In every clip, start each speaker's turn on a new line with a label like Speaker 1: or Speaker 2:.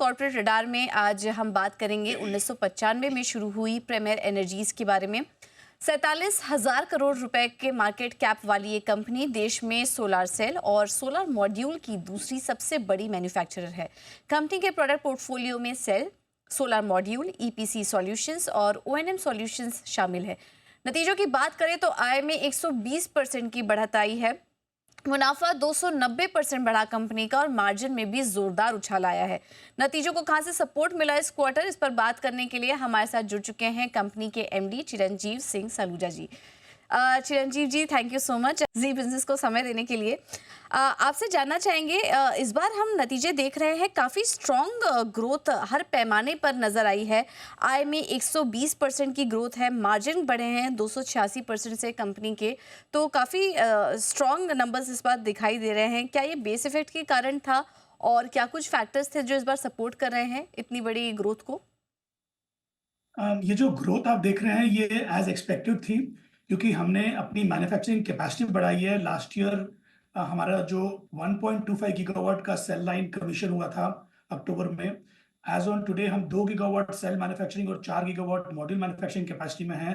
Speaker 1: Corporate radar में आज हम बात करेंगे 1995 में शुरू हुई प्रीमियर एनर्जीज के बारे में। 47,000 करोड़ रुपए के मार्केट कैप वाली ये कंपनी देश में सोलर सेल और सोलर मॉड्यूल की दूसरी सबसे बड़ी मैन्युफैक्चरर है। कंपनी के प्रोडक्ट पोर्टफोलियो में cell, solar module, EPC solutions और ओएनएम सॉल्यूशंस शामिल है। नतीजों की बात करें तो आय में 120% की बढ़त आई है। मुनाफा 290% बढ़ा कंपनी का और मार्जिन में भी जोरदार उछाल आया है। नतीजों को कहां से सपोर्ट मिला इस क्वार्टर, इस पर बात करने के लिए हमारे साथ जुड़ चुके हैं कंपनी के MD Chiranjeev Singh Saluja ji. Chiranjeev ji, thank you so much Zee Business को समय देने के लिए। आपसे जानना चाहेंगे, इस बार हम नतीजे देख रहे हैं, काफ़ी स्ट्रॉन्ग ग्रोथ हर पैमाने पर नज़र आई है। आय में 120% की ग्रोथ है, मार्जिन बढ़े हैं 286% से कंपनी के, तो काफ़ी स्ट्रॉन्ग नंबर्स इस बार दिखाई दे रहे हैं। क्या ये बेस इफेक्ट के कारण था और क्या कुछ फैक्टर्स थे जो इस बार सपोर्ट कर रहे हैं इतनी बड़ी ग्रोथ को?
Speaker 2: ये जो ग्रोथ आप देख रहे हैं ये एज एक्सपेक्टेड थी, क्योंकि हमने अपनी मैन्युफैक्चरिंग कैपेसिटी बढ़ाई है। लास्ट ईयर हमारा जो 1.25 गीगावाट का सेल लाइन कमीशन हुआ था अक्टूबर में, एज ऑन टुडे हम 2 गीगावाट सेल मैन्युफैक्चरिंग और 4 गीगावाट मॉड्यूल मैन्युफैक्चरिंग कैपेसिटी में हैं।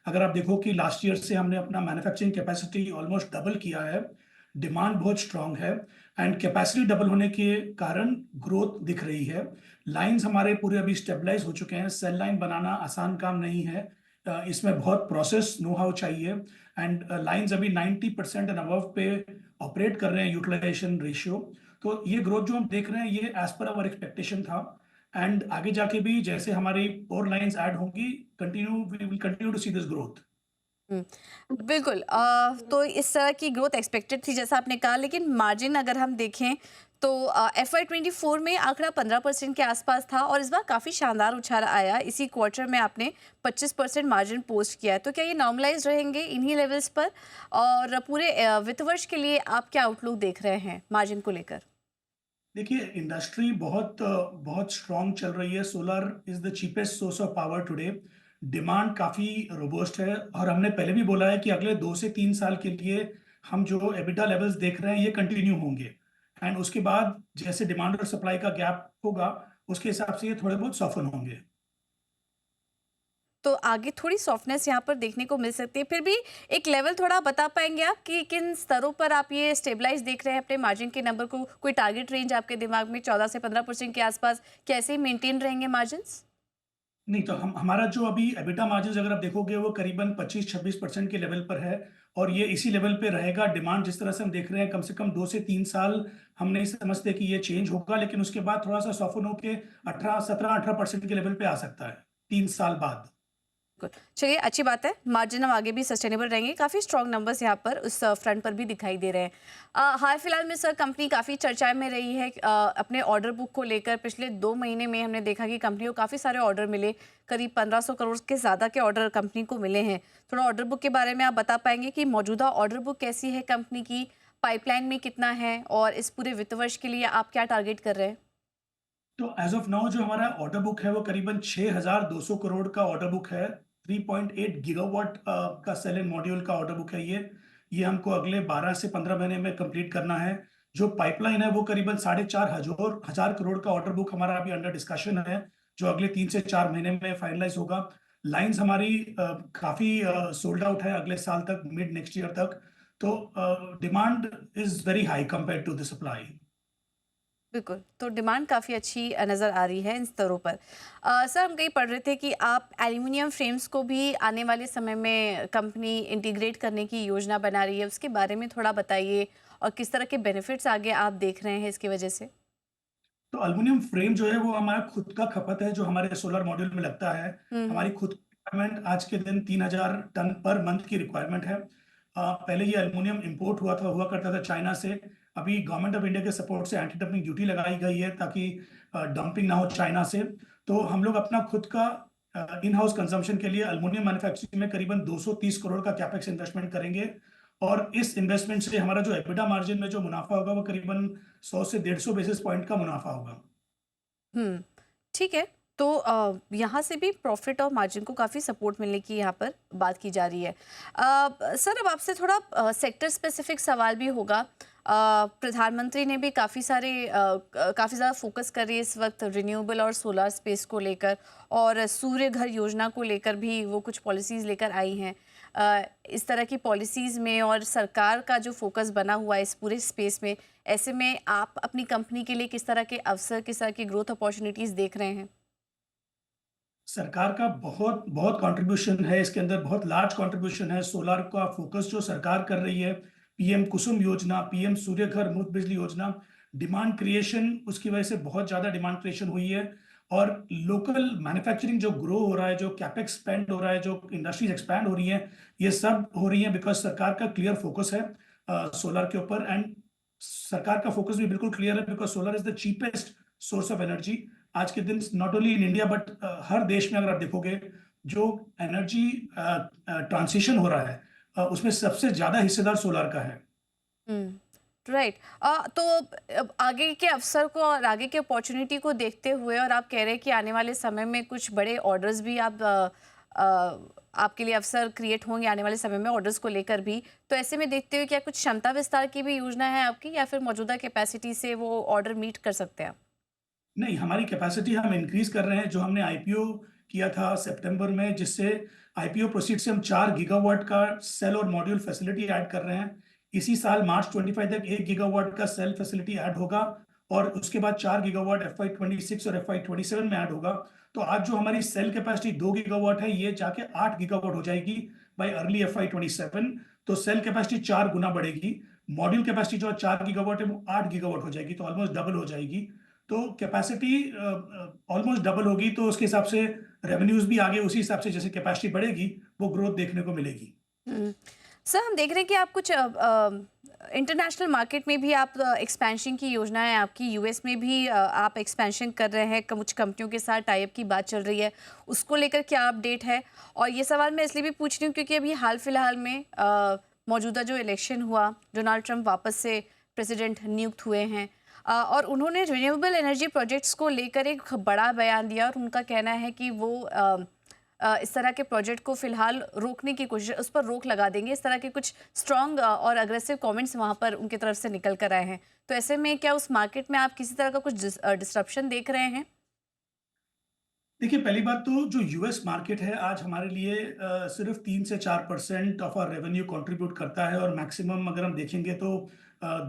Speaker 2: अगर आप देखो कि लास्ट ईयर से हमने अपना मैन्युफैक्चरिंग कैपेसिटी ऑलमोस्ट डबल किया है। डिमांड बहुत स्ट्रांग है एंड कैपेसिटी डबल होने के कारण ग्रोथ दिख रही है। लाइंस हमारे पूरे अभी स्टेबलाइज हो चुके हैं। सेल लाइन बनाना आसान काम नहीं है, इसमें बहुत प्रोसेस नो हाउ चाहिए एंड लाइंस अभी 90% एंड अबव पे ऑपरेट कर रहे हैं यूटिलाइजेशन रेशियो। तो ये ग्रोथ जो हम देख रहे हैं ये एज पर आवर एक्सपेक्टेशन था एंड आगे जाके भी जैसे हमारी और लाइंस ऐड होंगी, we will continue to see this growth.
Speaker 1: बिल्कुल। तो इस तरह की ग्रोथ एक्सपेक्टेड थी जैसा आपने कहा, लेकिन मार्जिन अगर हम देखें तो FY24 में आंकड़ा 15% के आसपास था और इस बार काफ़ी शानदार उछाल आया। इसी क्वार्टर में आपने 25% मार्जिन पोस्ट किया है, तो क्या ये नॉर्मलाइज रहेंगे इन्हीं लेवल्स पर? और पूरे वित्त वर्ष के लिए आप क्या आउटलुक देख रहे हैं मार्जिन को लेकर?
Speaker 2: देखिए, इंडस्ट्री बहुत स्ट्रांग चल रही है। Solar is the cheapest source of power today. Demand काफी रोबस्ट है और हमने पहले भी बोला है कि अगले 2 से 3 साल के लिए हम जो एबिटा लेवल्स देख रहे हैं ये कंटिन्यू होंगे एंड उसके बाद जैसे डिमांड और सप्लाई का गैप होगा उसके हिसाब से ये थोड़े बहुत सॉफ्टन होंगे।
Speaker 1: तो आगे थोड़ी सॉफ्टनेस यहाँ पर देखने को मिल सकती है, फिर भी एक लेवल थोड़ा बता पाएंगे आप कि किन स्तरों पर आप ये स्टेबलाइज देख रहे हैं अपने मार्जिन के नंबर को? कोई टारगेट रेंज आपके दिमाग में 14 से 15% के आसपास कैसे मेंटेन रहेंगे मार्जिन्स?
Speaker 2: नहीं, तो हम हमारा जो अभी एबिटा मार्जिन अगर आप देखोगे वो करीबन 25-26% के लेवल पर है और ये इसी लेवल पे रहेगा। डिमांड जिस तरह से हम देख रहे हैं कम से कम 2 से 3 साल हम नहीं समझते कि ये चेंज होगा, लेकिन उसके बाद थोड़ा सा सॉफ्टन होके 18-17-18% के लेवल पे आ सकता है 3 साल बाद।
Speaker 1: बिल्कुल। चलिए, अच्छी बात है, मार्जिन हम आगे भी सस्टेनेबल रहेंगे। काफ़ी स्ट्रॉन्ग नंबर्स यहाँ पर उस फ्रंट पर भी दिखाई दे रहे हैं। हाल फिलहाल में सर कंपनी काफ़ी चर्चाएं में रही है अपने ऑर्डर बुक को लेकर। पिछले 2 महीने में हमने देखा कि कंपनी को काफ़ी सारे ऑर्डर मिले, करीब 1500 करोड़ के ज़्यादा के ऑर्डर कंपनी को मिले हैं। थोड़ा ऑर्डर बुक के बारे में आप बता पाएंगे कि मौजूदा ऑर्डर बुक कैसी है कंपनी की, पाइपलाइन में कितना है और इस पूरे वित्त वर्ष के लिए आप क्या टारगेट कर रहे हैं?
Speaker 2: तो एज ऑफ नाउ जो हमारा ऑर्डर बुक है वो करीबन 6200 करोड़ का ऑर्डर बुक है। 3.8 गीगावाट का सेल एंड मॉड्यूल का ऑर्डर बुक है ये हमको अगले 12 से 15 महीने में कंप्लीट करना है। जो पाइपलाइन है वो करीबन 4,500 करोड़ का ऑर्डर बुक हमारा अभी अंडर डिस्कशन है, जो अगले 3 से 4 महीने में फाइनलाइज होगा। लाइंस हमारी काफी सोल्ड आउट है अगले साल तक, मिड नेक्स्ट ईयर तक। तो demand is very high compare to the supply.
Speaker 1: बिल्कुल, तो डिमांड काफ़ी अच्छी नज़र आ रही है इन स्तरों पर। सर, हम कहीं पढ़ रहे थे कि आप एल्युमिनियम फ्रेम्स को भी आने वाले समय में कंपनी इंटीग्रेट करने की योजना बना रही है, उसके बारे में थोड़ा बताइए और किस तरह के बेनिफिट्स आगे आप देख रहे हैं इसकी वजह से?
Speaker 2: तो अल्युमिनियम फ्रेम जो है वो हमारा खुद का खपत है जो हमारे सोलर मॉड्यूल में लगता है।
Speaker 1: हुँ।
Speaker 2: हमारी खुद की रिक्वायरमेंट आज के दिन 3000 टन पर मंथ की रिक्वायरमेंट है। पहले ये अल्युमिनियम इंपोर्ट हुआ करता था चाइना से। अभी गवर्नमेंट ऑफ इंडिया के सपोर्ट से एंटी डंपिंग ड्यूटी लगाई गई है ताकि डंपिंग ना हो चाइना से। तो हम लोग अपना खुद का इन हाउस कंजम्पशन के लिए अल्युमिनियम मैन्युफैक्चरिंग में करीबन 230 करोड़ का कैपेक्स इन्वेस्टमेंट करेंगे और इस इन्वेस्टमेंट से हमारा जो एबिटा मार्जिन में जो मुनाफा होगा वो करीबन 100 से 150 बेसिस पॉइंट का मुनाफा होगा।
Speaker 1: हुँ, ठीक है। तो यहाँ से भी प्रॉफ़िट और मार्जिन को काफ़ी सपोर्ट मिलने की यहाँ पर बात की जा रही है। सर, अब आपसे थोड़ा सेक्टर स्पेसिफिक सवाल भी होगा। प्रधानमंत्री ने भी काफ़ी ज़्यादा फोकस कर रही है इस वक्त रिन्यूएबल और सोलर स्पेस को लेकर, और सूर्य घर योजना को लेकर भी वो कुछ पॉलिसीज़ लेकर आई हैं। इस तरह की पॉलिसीज़ में और सरकार का जो फोकस बना हुआ है इस पूरे स्पेस में, ऐसे में आप अपनी कंपनी के लिए किस तरह के अवसर, किस तरह की ग्रोथ अपॉर्चुनिटीज़ देख रहे हैं?
Speaker 2: सरकार का बहुत बहुत कंट्रीब्यूशन है इसके अंदर, बहुत लार्ज कंट्रीब्यूशन है। सोलार का फोकस जो सरकार कर रही है, पीएम कुसुम योजना, पीएम सूर्य घर मुफ्त बिजली योजना, डिमांड क्रिएशन, उसकी वजह से बहुत ज्यादा डिमांड क्रिएशन हुई है। और लोकल मैन्युफैक्चरिंग जो ग्रो हो रहा है, जो कैपेक्स स्पेंड हो रहा है, जो इंडस्ट्रीज एक्सपैंड हो रही हैं, ये सब हो रही है बिकॉज सरकार का क्लियर फोकस है सोलर के ऊपर। एंड सरकार का फोकस भी बिल्कुल क्लियर है because solar is the cheapest source of energy आज के दिन, not only in India but हर देश में। अगर आप देखोगे जो एनर्जी ट्रांसिशन हो रहा है उसमें सबसे ज्यादा हिस्सेदार सोलर का है।
Speaker 1: राइट। तो अब आगे के अवसर को और आगे के अपॉर्चुनिटी को देखते हुए, और आप कह रहे हैं कि आने वाले समय में कुछ बड़े ऑर्डर्स भी आपके लिए अवसर क्रिएट होंगे आने वाले समय में ऑर्डर्स को लेकर भी, तो ऐसे में देखते हुए क्या कुछ क्षमता विस्तार की भी योजना है आपकी, या फिर मौजूदा कैपेसिटी से वो ऑर्डर मीट कर सकते हैं आप?
Speaker 2: नहीं, हमारी कैपेसिटी हम इंक्रीज कर रहे हैं। जो हमने आईपीओ किया था सितंबर में, जिससे आईपीओ प्रोसीड से हम 4 गीगावाट का सेल और मॉड्यूल फैसिलिटी ऐड कर रहे हैं। इसी साल मार्च 25 तक 1 गीगावाट का सेल फैसिलिटी ऐड होगा और उसके बाद 4 गीगावाट FY26 और FY27 में ऐड होगा। तो आज जो हमारी सेल कैपेसिटी 2 गीगावाट है, ये जाके 8 गीगावाट हो जाएगी बाई अर्ली FY27। तो सेल कैपेसिटी 4 गुना बढ़ेगी। मॉड्यूल कैपेसिटी जो 4 गीगावाट है वो 8 गीगावाट हो जाएगी, तो ऑलमोस्ट डबल हो जाएगी। तो कैपेसिटी ऑलमोस्ट डबल होगी, तो उसके हिसाब से रेवेन्यूज भी आगे उसी हिसाब से जैसे कैपेसिटी बढ़ेगी वो ग्रोथ देखने को मिलेगी।
Speaker 1: हम्म। सर, हम देख रहे हैं कि आप कुछ इंटरनेशनल मार्केट में भी आप एक्सपेंशन की योजना है आपकी, यूएस में भी आप एक्सपेंशन कर रहे हैं, कुछ कंपनियों के साथ टाई अप की बात चल रही है, उसको लेकर क्या अपडेट है? और ये सवाल मैं इसलिए भी पूछ रही हूँ क्योंकि अभी हाल फिलहाल में मौजूदा जो इलेक्शन हुआ, डोनाल्ड ट्रंप वापस से प्रेसिडेंट नियुक्त हुए हैं, और उन्होंने रिन्यूएबल एनर्जी प्रोजेक्ट्स को लेकर एक बड़ा बयान दिया, और उनका कहना है कि वो इस तरह के प्रोजेक्ट को फिलहाल रोकने की कोशिश, उस पर रोक लगा देंगे। इस तरह के कुछ स्ट्रॉन्ग और अग्रेसिव कमेंट्स वहां पर उनकी तरफ से निकल कर आए हैं। तो ऐसे में क्या उस मार्केट में आप किसी तरह का कुछ डिस्ट्रप्शन देख रहे हैं?
Speaker 2: देखिए, पहली बात तो जो यूएस मार्केट है आज हमारे लिए सिर्फ 3 से 4% ऑफ आर रेवेन्यू कंट्रीब्यूट करता है, और मैक्सिमम अगर हम देखेंगे तो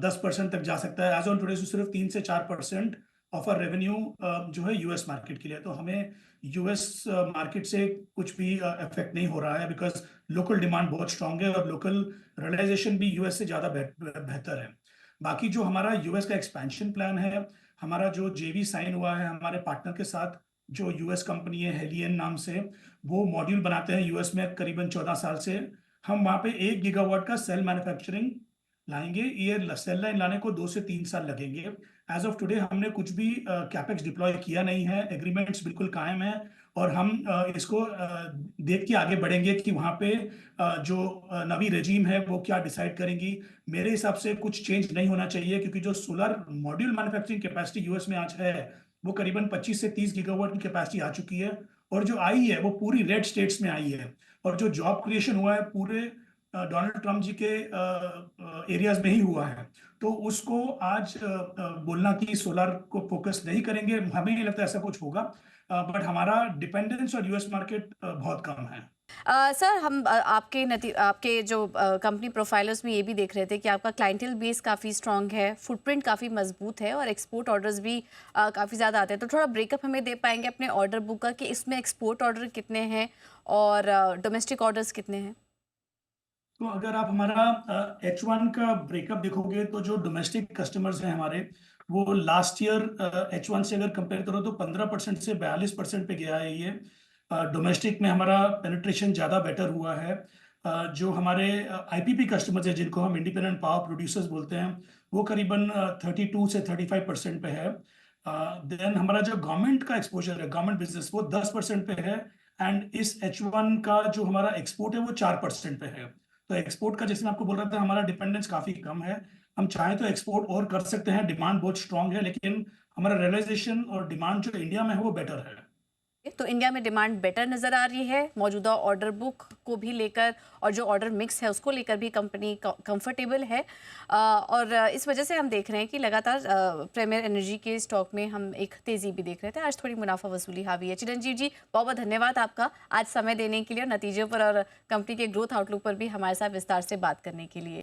Speaker 2: 10% तक जा सकता है। एज ऑन टुडे सिर्फ 3 से 4% ऑफ आर रेवेन्यू जो है यूएस मार्केट के लिए। तो हमें यूएस मार्केट से कुछ भी इफेक्ट नहीं हो रहा है बिकॉज लोकल डिमांड बहुत स्ट्रांग है और लोकल रियलाइजेशन भी यूएस से ज़्यादा बेहतर है। बाकी जो हमारा यूएस का एक्सपेंशन प्लान है, हमारा जो जेवी साइन हुआ है हमारे पार्टनर के साथ, जो यूएस कंपनी है हेलियन नाम से, वो मॉड्यूल बनाते हैं यूएस में करीबन 14 साल से। हम वहाँ पे 1 गीगावाट का सेल मैन्युफैक्चरिंग लाएंगे। ये सेल लाइन लाने को 2 से 3 साल लगेंगे। एज ऑफ टुडे हमने कुछ भी कैपेक्स डिप्लॉय किया नहीं है, एग्रीमेंट्स बिल्कुल कायम है, और हम इसको देख के आगे बढ़ेंगे कि वहाँ पे जो नवी रेजीम है वो क्या डिसाइड करेंगी। मेरे हिसाब से कुछ चेंज नहीं होना चाहिए क्योंकि जो solar module manufacturing capacity US में आज है वो करीबन 25 से 30 गीगावाट की कैपेसिटी आ चुकी है, और जो आई है वो पूरी रेड स्टेट्स में आई है। और जो जॉब क्रिएशन हुआ है पूरे डोनाल्ड ट्रंप जी के एरियाज में ही हुआ है। तो उसको आज बोलना कि सोलर को फोकस नहीं करेंगे, हमें नहीं लगता ऐसा कुछ होगा। बट हमारा डिपेंडेंस और यूएस मार्केट बहुत कम है।
Speaker 1: सर, हम आपके जो कंपनी प्रोफाइल है उसमें ये भी देख रहे थे कि आपका क्लाइंटेल बेस काफ़ी स्ट्रांग है, फुटप्रिंट काफ़ी मजबूत है, और एक्सपोर्ट ऑर्डर्स भी काफ़ी ज़्यादा आते हैं। तो थोड़ा ब्रेकअप हमें दे पाएंगे अपने ऑर्डर बुक का, कि इसमें एक्सपोर्ट ऑर्डर कितने हैं और डोमेस्टिक ऑर्डर्स कितने हैं?
Speaker 2: तो अगर आप हमारा H1 का ब्रेकअप देखोगे तो जो डोमेस्टिक कस्टमर्स हैं हमारे, वो लास्ट ईयर H1 से अगर कंपेयर करो तो 15% से 42% पे गया है ये। डोमेस्टिक में हमारा पेनिट्रेशन ज़्यादा बेटर हुआ है। जो हमारे आईपीपी कस्टमर्स हैं जिनको हम इंडिपेंडेंट पावर प्रोड्यूसर्स बोलते हैं, वो करीबन 32 से 35% पे है। देन हमारा जो गवर्नमेंट का एक्सपोजर है, गवर्नमेंट बिजनेस, वो 10% पे है। एंड इस H1 का जो हमारा एक्सपोर्ट है वो 4% पे है। तो एक्सपोर्ट का, जैसे मैं आपको बोल रहा था, हमारा डिपेंडेंस काफी कम है। हम चाहें तो एक्सपोर्ट और कर सकते हैं, डिमांड बहुत स्ट्रांग है, लेकिन हमारा रियलाइजेशन और डिमांड जो इंडिया में है वो बेटर है।
Speaker 1: तो इंडिया में डिमांड बेटर नज़र आ रही है। मौजूदा ऑर्डर बुक को भी लेकर और जो ऑर्डर मिक्स है उसको लेकर भी कंपनी कंफर्टेबल है। और इस वजह से हम देख रहे हैं कि लगातार प्रीमियर एनर्जी के स्टॉक में हम एक तेज़ी भी देख रहे थे। आज थोड़ी मुनाफा वसूली हावी है। चिरंजीव जी, बहुत बहुत धन्यवाद आपका आज समय देने के लिए और नतीजों पर और कंपनी के ग्रोथ आउटलुक पर भी हमारे साथ विस्तार से बात करने के लिए।